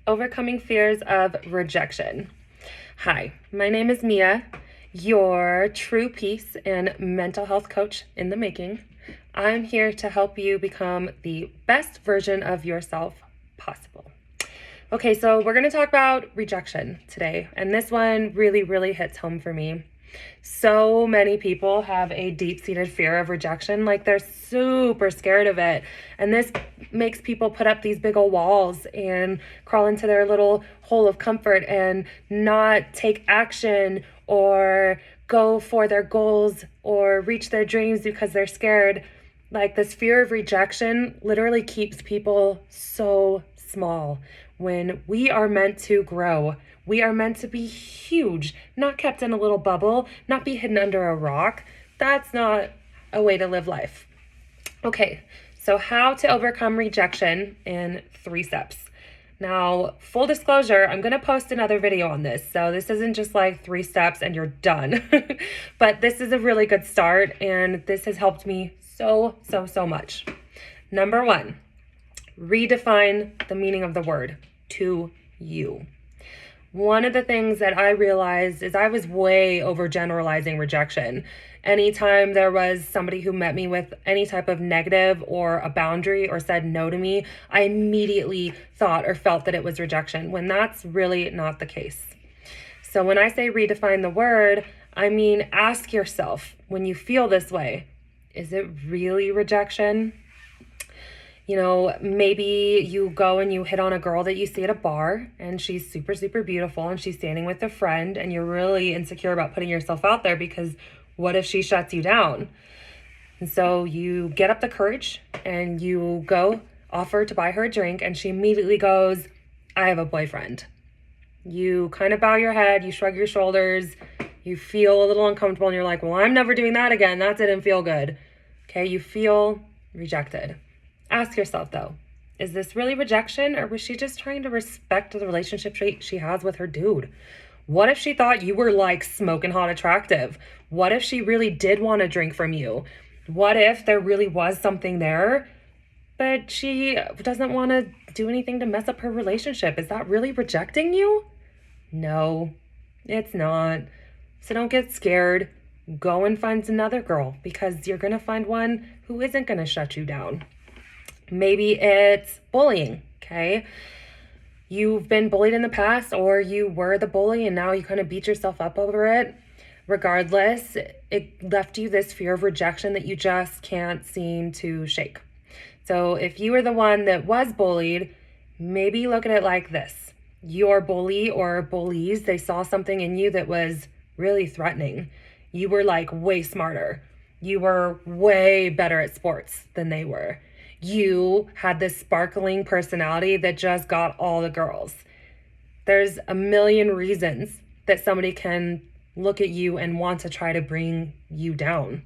Overcoming Fears of Rejection. Hi, my name is Mia, your true peace and mental health coach in the making. I'm here to help you become the best version of yourself possible. Okay, so we're going to talk about rejection today, and this one really hits home for me. So many people have a deep-seated fear of rejection, like they're super scared of it. And this makes people put up these big old walls and crawl into their little hole of comfort and not take action or go for their goals or reach their dreams because they're scared. Like, this fear of rejection literally keeps people so small when we are meant to grow. We are meant to be huge, not kept in a little bubble, not be hidden under a rock. That's not a way to live life. Okay, so how to overcome rejection in 3 steps. Now, full disclosure, I'm going to post another video on this. So this isn't just like 3 steps and you're done. But this is a really good start, and this has helped me so much. Number 1, redefine the meaning of the word to you. One of the things that I realized is I was way overgeneralizing rejection. Anytime there was somebody who met me with any type of negative or a boundary or said no to me, I immediately thought or felt that it was rejection, when that's really not the case. So when I say redefine the word, I mean ask yourself, when you feel this way, is it really rejection? You know, maybe you go and you hit on a girl that you see at a bar and she's super beautiful and she's standing with a friend, and you're really insecure about putting yourself out there because what if she shuts you down? And so you get up the courage and you go offer to buy her a drink, and she immediately goes, I have a boyfriend. You kind of bow your head, you shrug your shoulders, you feel a little uncomfortable, and you're like, well, I'm never doing that again. That didn't feel good. Okay, you feel rejected. Ask yourself, though, is this really rejection, or was she just trying to respect the relationship she has with her dude? What if she thought you were like smoking hot attractive? What if she really did want a drink from you? What if there really was something there, but she doesn't want to do anything to mess up her relationship? Is that really rejecting you? No, it's not. So don't get scared. Go and find another girl, because you're going to find one who isn't going to shut you down. Maybe it's bullying, okay? You've been bullied in the past, or you were the bully and now you kind of beat yourself up over it. Regardless, it left you this fear of rejection that you just can't seem to shake. So if you were the one that was bullied, maybe look at it like this. Your bully or bullies, they saw something in you that was really threatening. You were like way smarter. You were way better at sports than they were. You had this sparkling personality that just got all the girls. There's a million reasons that somebody can look at you and want to try to bring you down.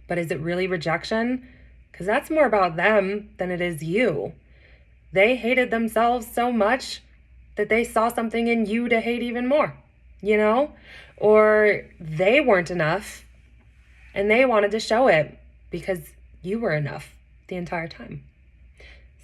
But is it really rejection? Because that's more about them than it is you. They hated themselves so much that they saw something in you to hate even more, you know? Or they weren't enough and they wanted to show it because you were enough the entire time.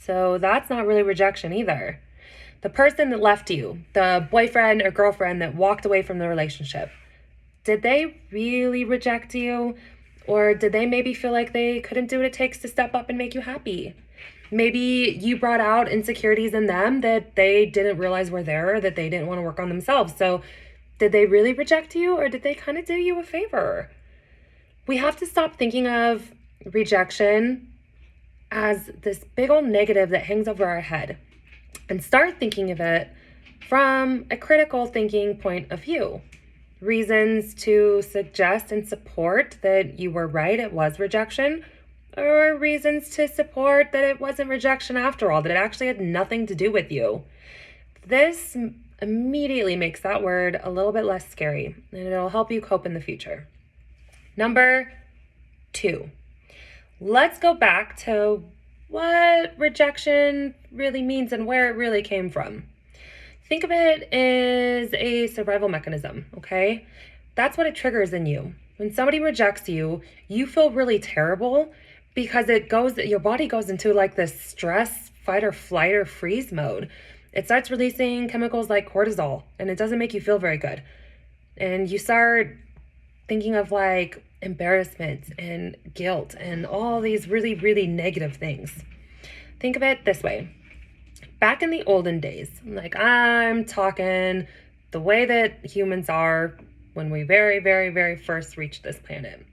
So that's not really rejection either. The person that left you, the boyfriend or girlfriend that walked away from the relationship, did they really reject you? Or did they maybe feel like they couldn't do what it takes to step up and make you happy? Maybe you brought out insecurities in them that they didn't realize were there, that they didn't want to work on themselves. So did they really reject you, or did they kind of do you a favor? We have to stop thinking of rejection as this big old negative that hangs over our head, and start thinking of it from a critical thinking point of view. Reasons to suggest and support that you were right, it was rejection, or reasons to support that it wasn't rejection after all, that it actually had nothing to do with you. This immediately makes that word a little bit less scary, and it'll help you cope in the future. Number 2. Let's go back to what rejection really means and where it really came from. Think of it as a survival mechanism, okay? That's what it triggers in you. When somebody rejects you, you feel really terrible because your body goes into like this stress fight or flight or freeze mode. It starts releasing chemicals like cortisol, and it doesn't make you feel very good. And you start thinking of like embarrassment and guilt and all these really, really negative things. Think of it this way. Back in the olden days, like I'm talking the way that humans are when we very, very, very first reached this planet.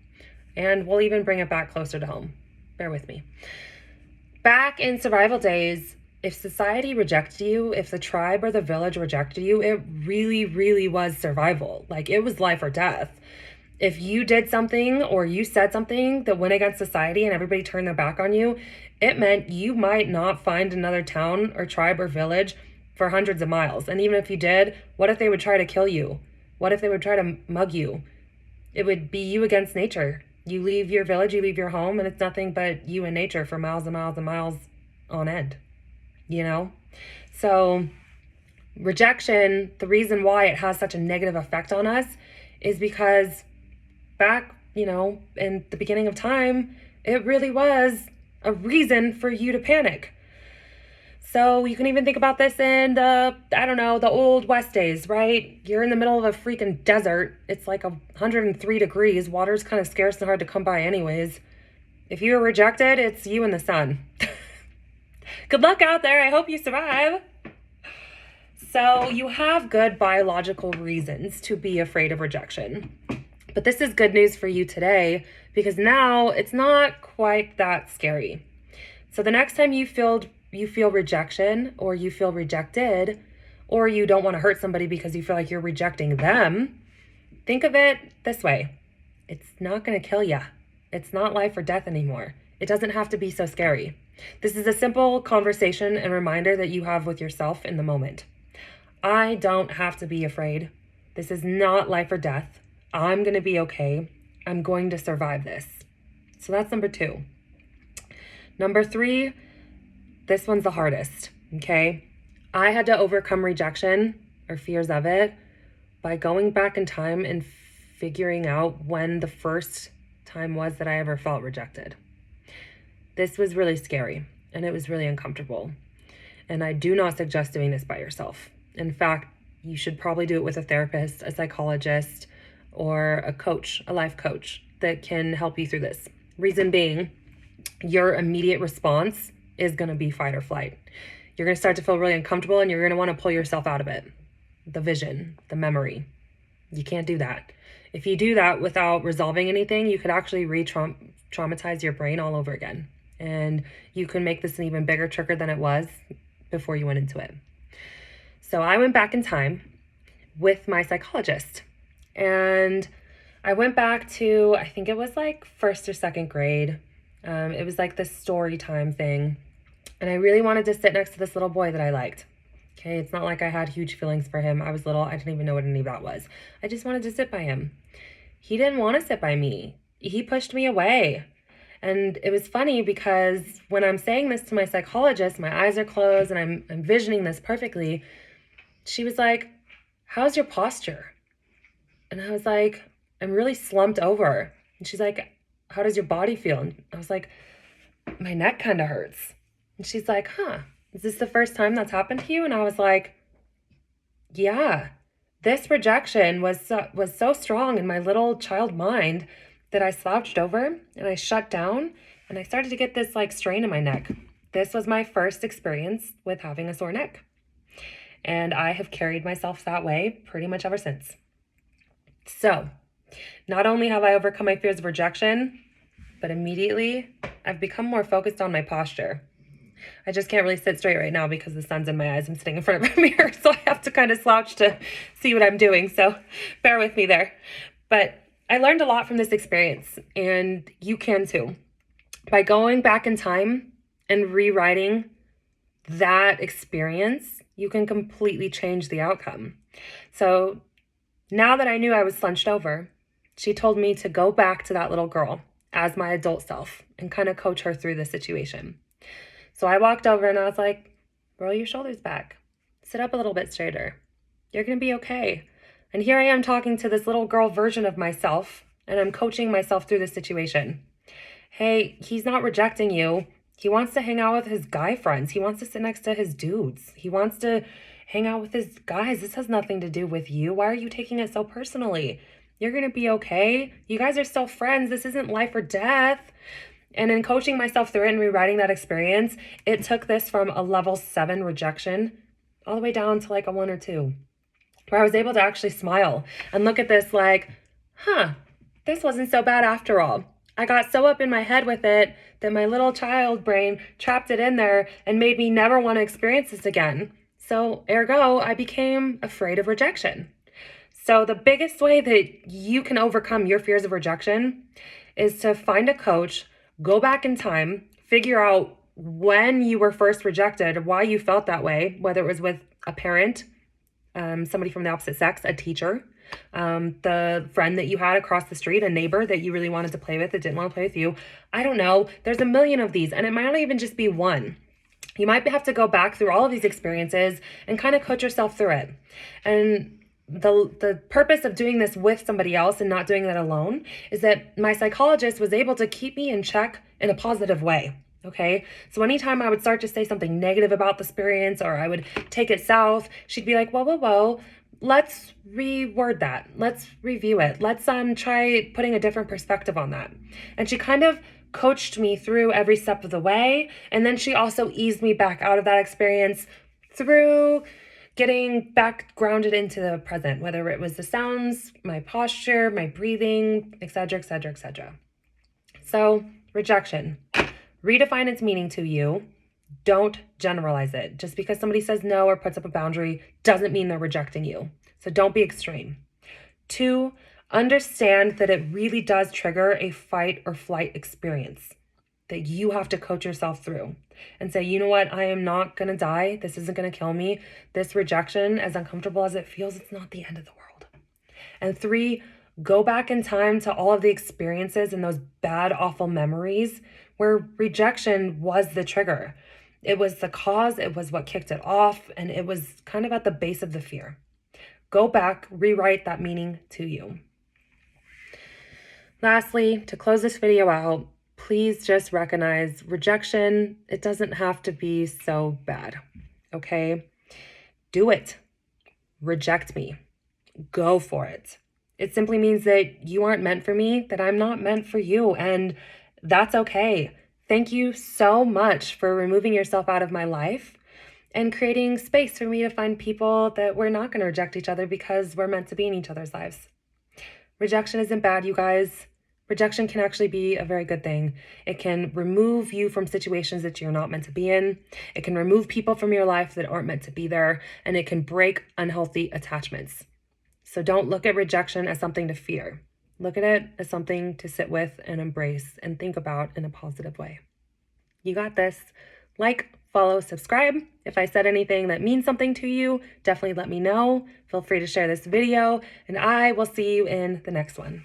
And we'll even bring it back closer to home. Bear with me. Back in survival days, if society rejected you, if the tribe or the village rejected you, it really, really was survival. Like it was life or death. If you did something or you said something that went against society and everybody turned their back on you, it meant you might not find another town or tribe or village for hundreds of miles. And even if you did, what if they would try to kill you? What if they would try to mug you? It would be you against nature. You leave your village, you leave your home, and it's nothing but you and nature for miles and miles and miles on end, you know? So rejection, the reason why it has such a negative effect on us is because back, in the beginning of time, it really was a reason for you to panic. So you can even think about this in the old West days, right? You're in the middle of a freaking desert. It's like 103 degrees. Water's kind of scarce and hard to come by anyways. If you were rejected, it's you and the sun. Good luck out there. I hope you survive. So you have good biological reasons to be afraid of rejection. But this is good news for you today because now it's not quite that scary. So the next time you feel rejection or you feel rejected or you don't want to hurt somebody because you feel like you're rejecting them, think of it this way. It's not going to kill you. It's not life or death anymore. It doesn't have to be so scary. This is a simple conversation and reminder that you have with yourself in the moment. I don't have to be afraid. This is not life or death. I'm going to be okay. I'm going to survive this. So that's number 2. Number 3, this one's the hardest, okay? I had to overcome rejection or fears of it by going back in time and figuring out when the first time was that I ever felt rejected. This was really scary and it was really uncomfortable. And I do not suggest doing this by yourself. In fact, you should probably do it with a therapist, a psychologist, or a coach, a life coach that can help you through this. Reason being, your immediate response is going to be fight or flight. You're going to start to feel really uncomfortable and you're going to want to pull yourself out of it. The vision, the memory. You can't do that. If you do that without resolving anything, you could actually re-traumatize your brain all over again. And you can make this an even bigger trigger than it was before you went into it. So I went back in time with my psychologist. And I went back to, I think it was like 1st or 2nd grade. It was like this story time thing. And I really wanted to sit next to this little boy that I liked. Okay, it's not like I had huge feelings for him. I was little. I didn't even know what any of that was. I just wanted to sit by him. He didn't want to sit by me. He pushed me away. And it was funny because when I'm saying this to my psychologist, my eyes are closed and I'm envisioning this perfectly. She was like, "How's your posture?" And I was like, "I'm really slumped over." And she's like, "How does your body feel?" And I was like, "My neck kind of hurts." And she's like, "Is this the first time that's happened to you?" And I was like, "Yeah, this rejection was so strong in my little child mind that I slouched over and I shut down and I started to get this like strain in my neck. This was my first experience with having a sore neck. And I have carried myself that way pretty much ever since. So, not only have I overcome my fears of rejection, but immediately I've become more focused on my posture. I just can't really sit straight right now because the sun's in my eyes. I'm sitting in front of a mirror, so I have to kind of slouch to see what I'm doing. So bear with me there. But I learned a lot from this experience, and you can too. By going back in time and rewriting that experience, you can completely change the outcome. So now that I knew I was slunched over, she told me to go back to that little girl as my adult self and kind of coach her through the situation. So I walked over and I was like, "Roll your shoulders back. Sit up a little bit straighter. You're going to be okay." And here I am talking to this little girl version of myself, and I'm coaching myself through this situation. Hey, he's not rejecting you. He wants to hang out with his guy friends. He wants to sit next to his dudes. He wants to hang out with his guys. This has nothing to do with you. Why are you taking it so personally? You're going to be okay. You guys are still friends. This isn't life or death. And in coaching myself through it and rewriting that experience, it took this from a level 7 rejection all the way down to like a 1 or 2, where I was able to actually smile and look at this like, this wasn't so bad after all. I got so up in my head with it that my little child brain trapped it in there and made me never want to experience this again. So ergo, I became afraid of rejection. So the biggest way that you can overcome your fears of rejection is to find a coach, go back in time, figure out when you were first rejected, why you felt that way, whether it was with a parent, somebody from the opposite sex, a teacher, the friend that you had across the street, a neighbor that you really wanted to play with that didn't want to play with you. I don't know. There's a million of these, and it might not even just be one. You might have to go back through all of these experiences and kind of coach yourself through it. And the purpose of doing this with somebody else and not doing that alone is that my psychologist was able to keep me in check in a positive way. Okay. So anytime I would start to say something negative about the experience or I would take it south, she'd be like, whoa, let's reword that. Let's review it. Let's try putting a different perspective on that. And she kind of coached me through every step of the way. And then she also eased me back out of that experience through getting back grounded into the present, whether it was the sounds, my posture, my breathing, etc., etc., etc. So rejection. Redefine its meaning to you. Don't generalize it. Just because somebody says no or puts up a boundary doesn't mean they're rejecting you. So don't be extreme. 2, understand that it really does trigger a fight or flight experience that you have to coach yourself through and say, you know what? I am not going to die. This isn't going to kill me. This rejection, as uncomfortable as it feels, it's not the end of the world. And 3, go back in time to all of the experiences and those bad, awful memories where rejection was the trigger. It was the cause, it was what kicked it off, and it was kind of at the base of the fear. Go back, rewrite that meaning to you. Lastly, to close this video out, please just recognize rejection. It doesn't have to be so bad, okay? Do it. Reject me. Go for it. It simply means that you aren't meant for me, that I'm not meant for you, and that's okay. Thank you so much for removing yourself out of my life and creating space for me to find people that we're not going to reject each other because we're meant to be in each other's lives. Rejection isn't bad, you guys. Rejection can actually be a very good thing. It can remove you from situations that you're not meant to be in. It can remove people from your life that aren't meant to be there, and it can break unhealthy attachments. So don't look at rejection as something to fear. Look at it as something to sit with and embrace and think about in a positive way. You got this. Like, follow, subscribe. If I said anything that means something to you, definitely let me know. Feel free to share this video, and I will see you in the next one.